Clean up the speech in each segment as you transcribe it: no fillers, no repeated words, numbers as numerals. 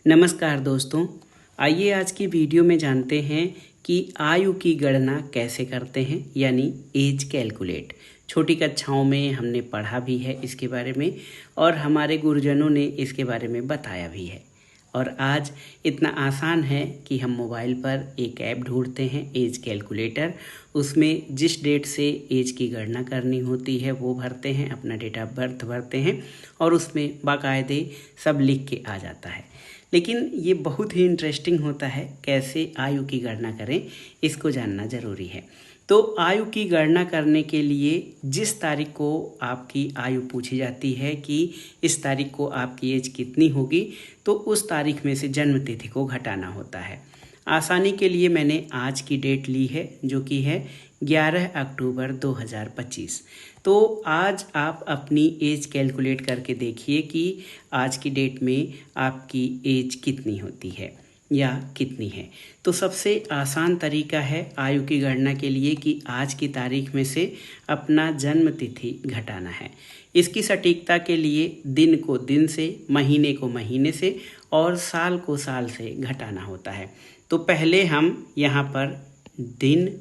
नमस्कार दोस्तों, आइए आज की वीडियो में जानते हैं कि आयु की गणना कैसे करते हैं, यानी एज कैलकुलेट। छोटी कक्षाओं में हमने पढ़ा भी है इसके बारे में और हमारे गुरुजनों ने इसके बारे में बताया भी है। और आज इतना आसान है कि हम मोबाइल पर एक ऐप ढूंढते हैं एज कैलकुलेटर। उसमें जिस डेट से एज की गणना करनी होती है वो भरते हैं, अपना डेट ऑफ बर्थ भरते हैं और उसमें बाकायदे सब लिख के आ जाता है। लेकिन ये बहुत ही इंटरेस्टिंग होता है, कैसे आयु की गणना करें इसको जानना ज़रूरी है। तो आयु की गणना करने के लिए जिस तारीख को आपकी आयु पूछी जाती है कि इस तारीख को आपकी एज कितनी होगी, तो उस तारीख में से जन्म तिथि को घटाना होता है। आसानी के लिए मैंने आज की डेट ली है जो कि है 11 अक्टूबर 2025। तो आज आप अपनी एज कैलकुलेट करके देखिए कि आज की डेट में आपकी एज कितनी होती है या कितनी है। तो सबसे आसान तरीका है आयु की गणना के लिए कि आज की तारीख में से अपना जन्म तिथि घटाना है। इसकी सटीकता के लिए दिन को दिन से, महीने को महीने से और साल को साल से घटाना होता है। तो पहले हम यहाँ पर दिन,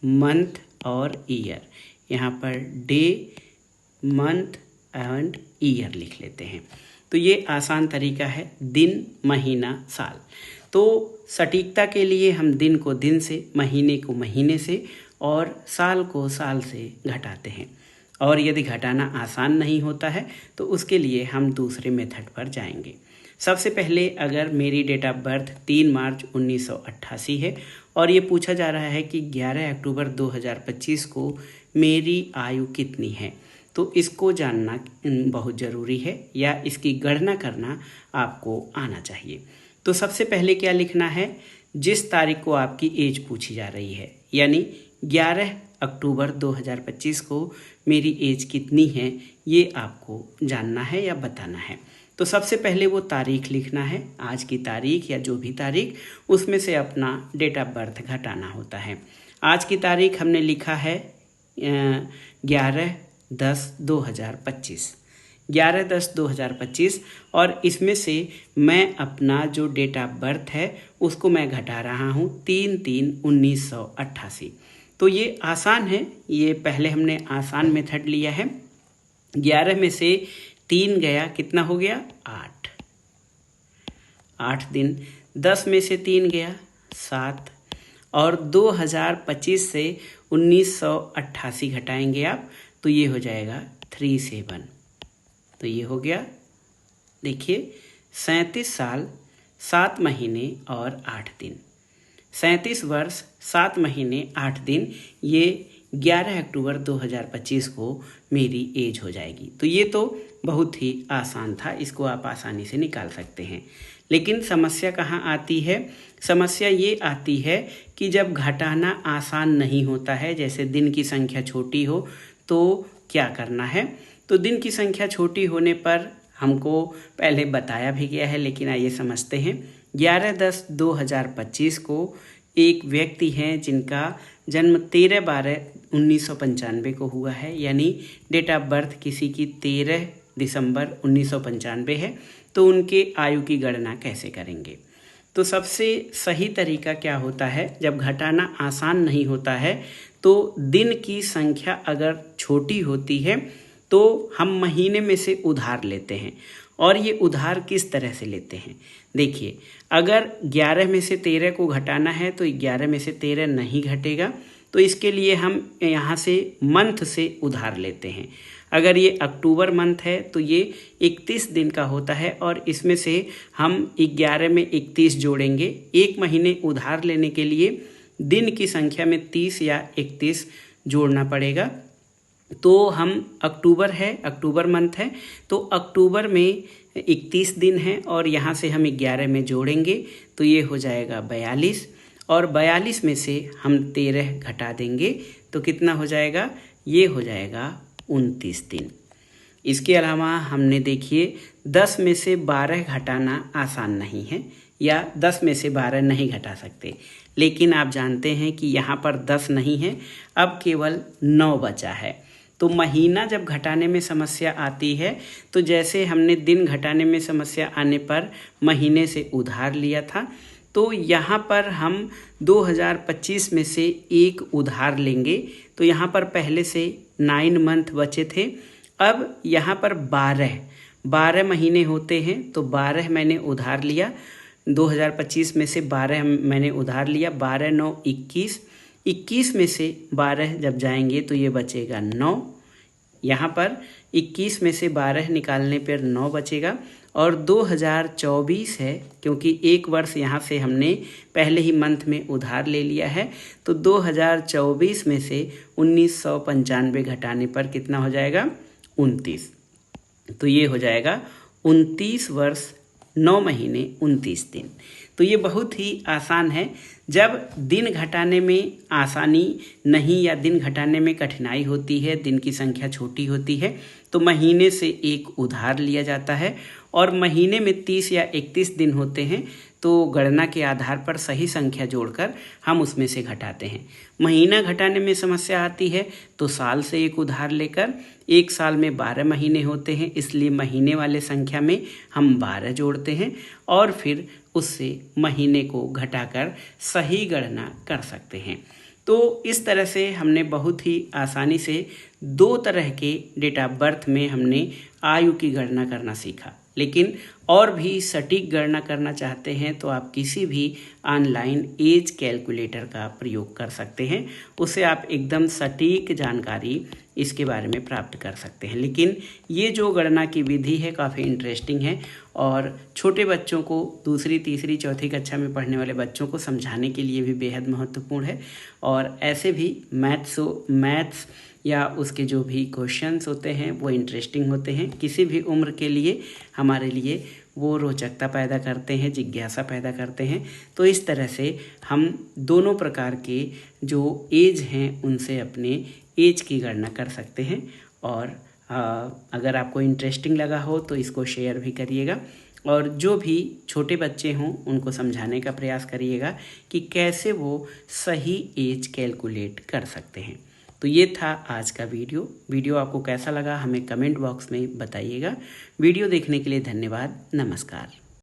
मंथ और ईयर, यहाँ per day, month and year लिख लेते हैं। तो ये आसान तरीका है, दिन, महीना, साल। तो सटीकता के लिए हम दिन को दिन से, महीने को महीने से और साल को साल से घटाते हैं। और यदि घटाना आसान नहीं होता है तो उसके लिए हम दूसरे मेथड पर जाएंगे। सबसे पहले अगर मेरी डेट ऑफ बर्थ 3 मार्च 1988 है और ये पूछा जा रहा है कि 11 अक्टूबर 2025 को मेरी आयु कितनी है, तो इसको जानना बहुत ज़रूरी है या इसकी गणना करना आपको आना चाहिए। तो सबसे पहले क्या लिखना है, जिस तारीख को आपकी एज पूछी जा रही है, यानी 11 अक्टूबर 2025 को मेरी एज कितनी है, ये आपको जानना है या बताना है। तो सबसे पहले वो तारीख लिखना है, आज की तारीख या जो भी तारीख, उसमें से अपना डेट ऑफ बर्थ घटाना होता है। आज की तारीख हमने लिखा है 11/10/2025, 11/10/2025 और इसमें से मैं अपना जो डेट ऑफ बर्थ है उसको मैं घटा रहा हूँ 3/3/1988। तो ये आसान है, ये पहले हमने आसान मेथड लिया है। 11 में से 3 गया, कितना हो गया, 8 दिन। 10 में से 3 गया, 7 और 2025 से 1988 घटाएंगे आप तो ये हो जाएगा 37। तो ये हो गया, देखिए 37 साल 7 महीने और 8 दिन, 37 वर्ष 7 महीने 8 दिन, ये 11 अक्टूबर 2025 को मेरी एज हो जाएगी। तो ये तो बहुत ही आसान था, इसको आप आसानी से निकाल सकते हैं। लेकिन समस्या कहाँ आती है, समस्या ये आती है कि जब घटाना आसान नहीं होता है, जैसे दिन की संख्या छोटी हो तो क्या करना है। तो दिन की संख्या छोटी होने पर हमको पहले बताया भी गया है, लेकिन आइए समझते हैं। 11/10/2025 को एक व्यक्ति हैं जिनका जन्म 13/12/1995 को हुआ है, यानी डेट ऑफ बर्थ किसी की 13 दिसंबर 1995 है। तो उनके आयु की गणना कैसे करेंगे। तो सबसे सही तरीका क्या होता है, जब घटाना आसान नहीं होता है तो दिन की संख्या अगर छोटी होती है तो हम महीने में से उधार लेते हैं। और ये उधार किस तरह से लेते हैं, देखिए, अगर 11 में से 13 को घटाना है तो 11 में से 13 नहीं घटेगा, तो इसके लिए हम यहाँ से मंथ से उधार लेते हैं। अगर ये अक्टूबर मंथ है तो ये 31 दिन का होता है और इसमें से हम 11 में 31 जोड़ेंगे। एक महीने उधार लेने के लिए दिन की संख्या में 30 या 31 जोड़ना पड़ेगा। तो हम अक्टूबर है, अक्टूबर मंथ है, तो अक्टूबर में 31 दिन है और यहाँ से हम 11 में जोड़ेंगे तो ये हो जाएगा 42 और 42 में से हम 13 घटा देंगे तो कितना हो जाएगा, ये हो जाएगा 29 दिन। इसके अलावा हमने देखिए 10 में से 12 घटाना आसान नहीं है या 10 में से 12 नहीं घटा सकते, लेकिन आप जानते हैं कि यहाँ पर 10 नहीं है, अब केवल 9 बचा है। तो महीना जब घटाने में समस्या आती है तो जैसे हमने दिन घटाने में समस्या आने पर महीने से उधार लिया था, तो यहाँ पर हम 2025 में से एक उधार लेंगे। तो यहाँ पर पहले से 9 मंथ बचे थे, अब यहाँ पर 12 महीने होते हैं, तो 12 मैंने उधार लिया। 2025 में से 12 मैंने उधार लिया, 12 9 21, 21 में से 12 जब जाएंगे तो ये बचेगा 9। यहाँ पर 21 में से 12 निकालने पर 9 बचेगा। और 2024 है, क्योंकि एक वर्ष यहाँ से हमने पहले ही मंथ में उधार ले लिया है, तो 2024 में से 1995 घटाने पर कितना हो जाएगा? 29। तो ये हो जाएगा 29 वर्ष 9 महीने 29 दिन। तो ये बहुत ही आसान है। जब दिन घटाने में आसानी नहीं या दिन घटाने में कठिनाई होती है, दिन की संख्या छोटी होती है, तो महीने से एक उधार लिया जाता है। और महीने में 30 या 31 दिन होते हैं, तो गणना के आधार पर सही संख्या जोड़कर हम उसमें से घटाते हैं। महीना घटाने में समस्या आती है तो साल से एक उधार लेकर, एक साल में 12 महीने होते हैं, इसलिए महीने वाले संख्या में हम 12 जोड़ते हैं और फिर उससे महीने को घटाकर सही गणना कर सकते हैं। तो इस तरह से हमने बहुत ही आसानी से 2 तरह के डेट ऑफ बर्थ में हमने आयु की गणना करना सीखा। लेकिन और भी सटीक गणना करना चाहते हैं तो आप किसी भी ऑनलाइन एज कैलकुलेटर का प्रयोग कर सकते हैं, उससे आप एकदम सटीक जानकारी इसके बारे में प्राप्त कर सकते हैं। लेकिन ये जो गणना की विधि है काफ़ी इंटरेस्टिंग है और छोटे बच्चों को, दूसरी तीसरी चौथी कक्षा में पढ़ने वाले बच्चों को समझाने के लिए भी बेहद महत्वपूर्ण है। और ऐसे भी मैथ्स या उसके जो भी क्वेश्चंस होते हैं वो इंटरेस्टिंग होते हैं, किसी भी उम्र के लिए हमारे लिए वो रोचकता पैदा करते हैं, जिज्ञासा पैदा करते हैं। तो इस तरह से हम दोनों प्रकार के जो एज हैं उनसे अपने एज की गणना कर सकते हैं। और अगर आपको इंटरेस्टिंग लगा हो तो इसको शेयर भी करिएगा और जो भी छोटे बच्चे हों उनको समझाने का प्रयास करिएगा कि कैसे वो सही एज कैलकुलेट कर सकते हैं। तो ये था आज का वीडियो आपको कैसा लगा हमें कमेंट बॉक्स में बताइएगा। वीडियो देखने के लिए धन्यवाद। नमस्कार।